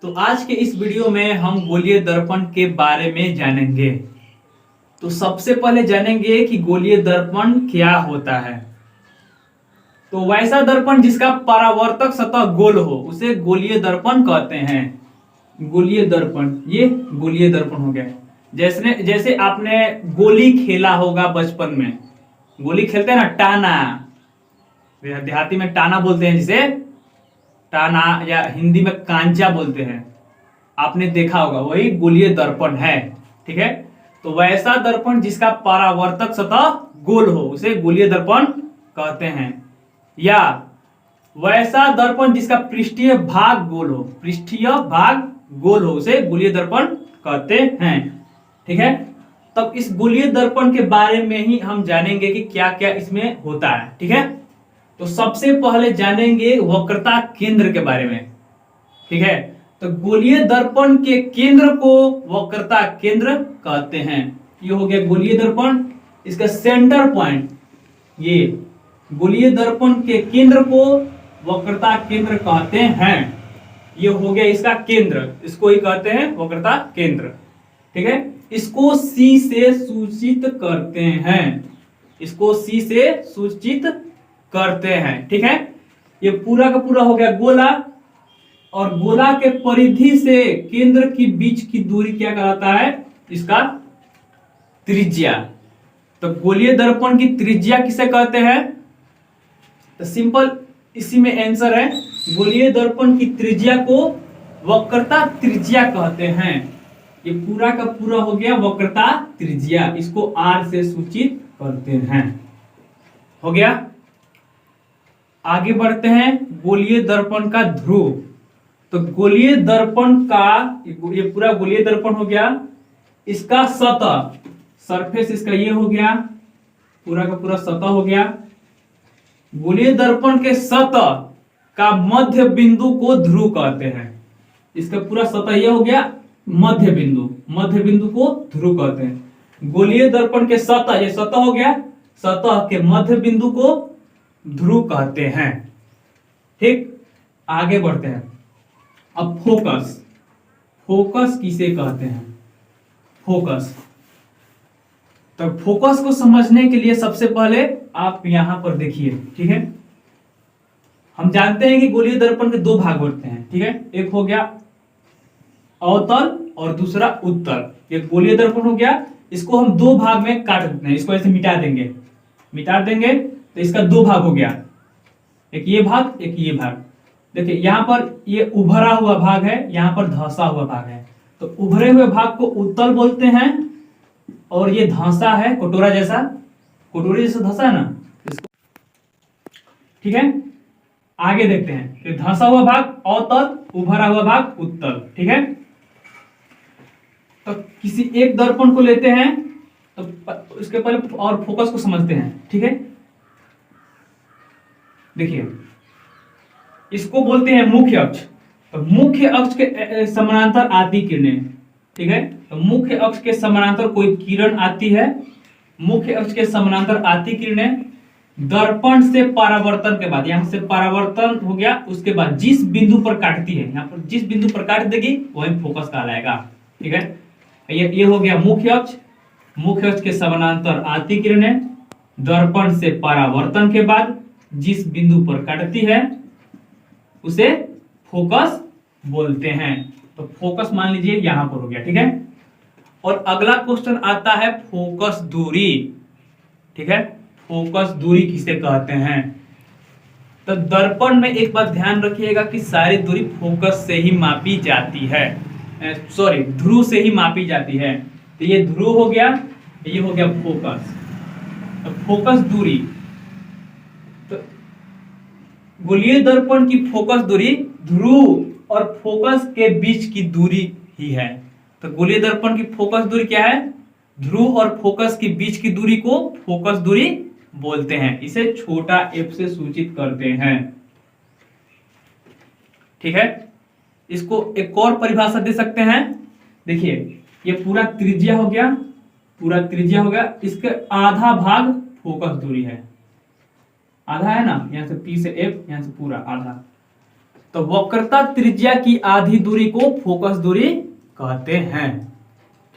तो आज के इस वीडियो में हम गोलीय दर्पण के बारे में जानेंगे। तो सबसे पहले जानेंगे कि गोलीय दर्पण क्या होता है। तो वैसा दर्पण जिसका परावर्तक सतह गोल हो उसे गोलीय दर्पण कहते हैं। गोलीय दर्पण, ये गोलीय दर्पण हो गया। जैसे जैसे आपने गोली खेला होगा बचपन में, गोली खेलते हैं ना, टाना, देहाती में टाना बोलते हैं जिसे, टाना या हिंदी में कांचा बोलते हैं। आपने देखा होगा, वही गोलीय दर्पण है। ठीक है, तो वैसा दर्पण जिसका परावर्तक सतह गोल हो उसे गोलीय दर्पण कहते हैं। या वैसा दर्पण जिसका पृष्ठीय भाग गोल हो, पृष्ठीय भाग गोल हो उसे गोलीय दर्पण कहते हैं। ठीक है, तब इस गोलीय दर्पण के बारे में ही हम जानेंगे कि क्या क्या इसमें होता है। ठीक है, तो सबसे पहले जानेंगे वक्रता केंद्र के बारे में। ठीक है, तो गोलीय दर्पण के केंद्र को वक्रता केंद्र कहते हैं। ये हो गया गोलीय दर्पण, इसका सेंटर पॉइंट, ये गोलीय दर्पण के केंद्र को वक्रता केंद्र कहते हैं। ये हो गया इसका केंद्र, इसको ही कहते हैं वक्रता केंद्र। ठीक है, इसको C से सूचित करते हैं, इसको C से सूचित करते हैं। ठीक है, ये पूरा का पूरा हो गया गोला, और गोला के परिधि से केंद्र की बीच की दूरी क्या कहलाता है, इसका त्रिज्या। तो गोलीय दर्पण की त्रिज्या किसे कहते हैं, तो सिंपल इसी में आंसर है। गोलीय दर्पण की त्रिज्या को वक्रता त्रिज्या कहते हैं। ये पूरा का पूरा हो गया वक्रता त्रिज्या, इसको R से सूचित करते हैं। हो गया, आगे बढ़ते हैं। गोलीय दर्पण का ध्रुव, तो गोलीय दर्पण का ये पूरा गोलीय दर्पण हो गया, इसका सतह, सरफेस इसका ये हो गया, पूरा का पूरा सतह हो गया। गोलीय दर्पण के सतह का मध्य बिंदु को ध्रुव कहते हैं। इसका पूरा सतह ये हो गया मध्य बिंदु, मध्य बिंदु को ध्रुव कहते हैं। गोलीय दर्पण के सतह, ये सतह हो गया, सतह के मध्य बिंदु को ध्रुव कहते हैं। ठीक, आगे बढ़ते हैं। अब फोकस, फोकस किसे कहते हैं, फोकस। तो फोकस को समझने के लिए सबसे पहले आप यहां पर देखिए। ठीक है, हम जानते हैं कि गोलीय दर्पण के दो भाग होते हैं। ठीक है, एक हो गया अवतल और दूसरा उत्तल। ये गोलीय दर्पण हो गया, इसको हम दो भाग में काट देते हैं, इसको ऐसे मिटा देंगे, मिटा देंगे तो इसका दो भाग हो गया, एक ये भाग एक ये भाग। देखिए यहां पर ये उभरा हुआ भाग है, यहां पर धंसा हुआ भाग है। तो उभरे हुए भाग को उत्तल बोलते हैं, और ये धंसा है कटोरा जैसा, कटोरी जैसा धंसा है ना इसको। ठीक है, आगे देखते हैं। ये धंसा हुआ भाग अवतल, उभरा हुआ भाग उत्तल। ठीक है, तो किसी एक दर्पण को लेते हैं, तो इसके पहले और फोकस को समझते हैं। ठीक है, देखिए इसको बोलते हैं मुख्य अक्ष। तो मुख्य अक्ष के समानांतर आती किरणें। ठीक है, तो मुख्य अक्ष के समानांतर कोई किरण आती है, मुख्य अक्ष के समानांतर आती किरणें दर्पण से परावर्तन के बाद, यहां से परावर्तन हो गया, उसके बाद जिस बिंदु पर काटती है, यहां पर जिस बिंदु पर काट देगी वही फोकस कहलाएगा। ठीक है, ये हो गया मुख्य अक्ष, मुख्य अक्ष के समानांतर आती किरणें दर्पण से परावर्तन के बाद जिस बिंदु पर काटती है उसे फोकस बोलते हैं। तो फोकस मान लीजिए यहां पर हो गया। ठीक है, और अगला क्वेश्चन आता है फोकस दूरी। ठीक है, फोकस दूरी किसे कहते हैं। तो दर्पण में एक बात ध्यान रखिएगा कि सारी दूरी फोकस से ही मापी जाती है, सॉरी ध्रुव से ही मापी जाती है। तो ये ध्रुव हो गया, ये हो गया फोकस। तो फोकस दूरी, तो गोलीय दर्पण की फोकस दूरी ध्रुव और फोकस के बीच की दूरी ही है। तो गोलीय दर्पण की फोकस दूरी क्या है, ध्रुव और फोकस के बीच की दूरी को फोकस दूरी बोलते हैं। इसे छोटा f से सूचित करते हैं। ठीक है, इसको एक और परिभाषा दे सकते हैं। देखिए ये पूरा त्रिज्या हो गया, पूरा त्रिज्या हो गया, इसके आधा भाग फोकस दूरी है, आधा है ना, यहां से P से F, यहां से पूरा आधा। तो वक्रता त्रिज्या की आधी दूरी को फोकस दूरी कहते हैं।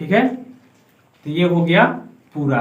ठीक है, तो ये हो गया पूरा।